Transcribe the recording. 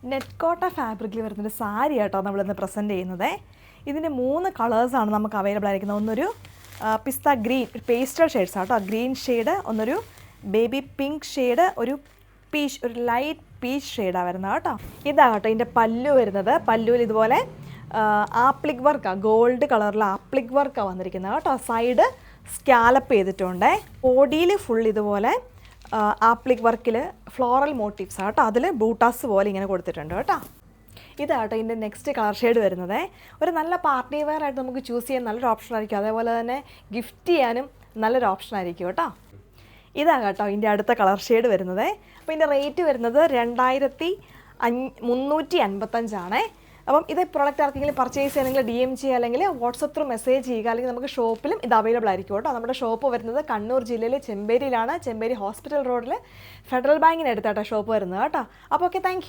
നെറ്റ്കോട്ട ഫാബ്രിക്കിൽ വരുന്നൊരു സാരി കേട്ടോ നമ്മളിന്ന് പ്രസൻറ്റ് ചെയ്യുന്നത്. ഇതിൻ്റെ 3 കളേഴ്സാണ് നമുക്ക് അവൈലബിൾ ആയിരിക്കുന്നത്. ഒന്നൊരു പിസ്ത ഗ്രീൻ, പേസ്റ്റൽ ഷെയ്ഡ്സ് ആട്ടോ, ഗ്രീൻ ഷെയ്ഡ്, ഒന്നൊരു ബേബി പിങ്ക് ഷെയ്ഡ്, ഒരു പീച്ച്, ഒരു ലൈറ്റ് പീച്ച് ഷെയ്ഡാണ് വരുന്നത് കേട്ടോ. ഇതാണ് കേട്ടോ ഇതിൻ്റെ പല്ലു വരുന്നത്. പല്ലുവിൽ ഇതുപോലെ ആപ്ലിക് വർക്കാണ്, ഗോൾഡ് കളറിൽ ആപ്ലിക് വർക്കാണ് വന്നിരിക്കുന്നത് കേട്ടോ. സൈഡ് സ്കാലപ്പ് ചെയ്തിട്ടുണ്ട്. ബോഡിയിൽ ഫുൾ ഇതുപോലെ ആപ്ലിക് വർക്കിൽ ഫ്ലോറൽ മോട്ടീവ്സ് കേട്ടോ, അതിൽ ബൂട്ടാസ് പോലെ ഇങ്ങനെ കൊടുത്തിട്ടുണ്ട് കേട്ടോ. ഇതാട്ടോ ഇതിൻ്റെ നെക്സ്റ്റ് കളർ ഷെയ്ഡ് വരുന്നത്. ഒരു നല്ല പാർട്ടി വെയർ ആയിട്ട് നമുക്ക് ചൂസ് ചെയ്യാൻ നല്ലൊരു ഓപ്ഷൻ ആയിരിക്കും, അതേപോലെ തന്നെ ഗിഫ്റ്റ് ചെയ്യാനും നല്ലൊരു ഓപ്ഷൻ ആയിരിക്കും കേട്ടോ. ഇതാണ് കേട്ടോ ഇതിൻ്റെ അടുത്ത കളർ ഷെയ്ഡ് വരുന്നത്. അപ്പോൾ ഇതിൻ്റെ റേറ്റ് വരുന്നത് 2355 അപ്പം ഇത് പ്രൊഡക്റ്റ് ആർക്കെങ്കിലും പർച്ചേസ് ചെയ്യണമെങ്കിൽ DM ചെയ്യുക, അല്ലെങ്കിൽ വാട്സപ്പ് ത്രൂ മെസ്സേജ് ചെയ്യുക, അല്ലെങ്കിൽ നമുക്ക് ഷോപ്പിലും ഇത് അവൈലബിൾ ആയിരിക്കും കേട്ടോ. നമ്മുടെ ഷോപ്പ് വരുന്നത് കണ്ണൂർ ജില്ലയിൽ ചെമ്പേരിയിലാണ്. ചെമ്പേരി ഹോസ്പിറ്റൽ റോഡിൽ ഫെഡറൽ ബാങ്കിന് അടുത്താട്ടോ ഷോപ്പ് വരുന്നത് കേട്ടോ. അപ്പോൾ ഓക്കെ, താങ്ക്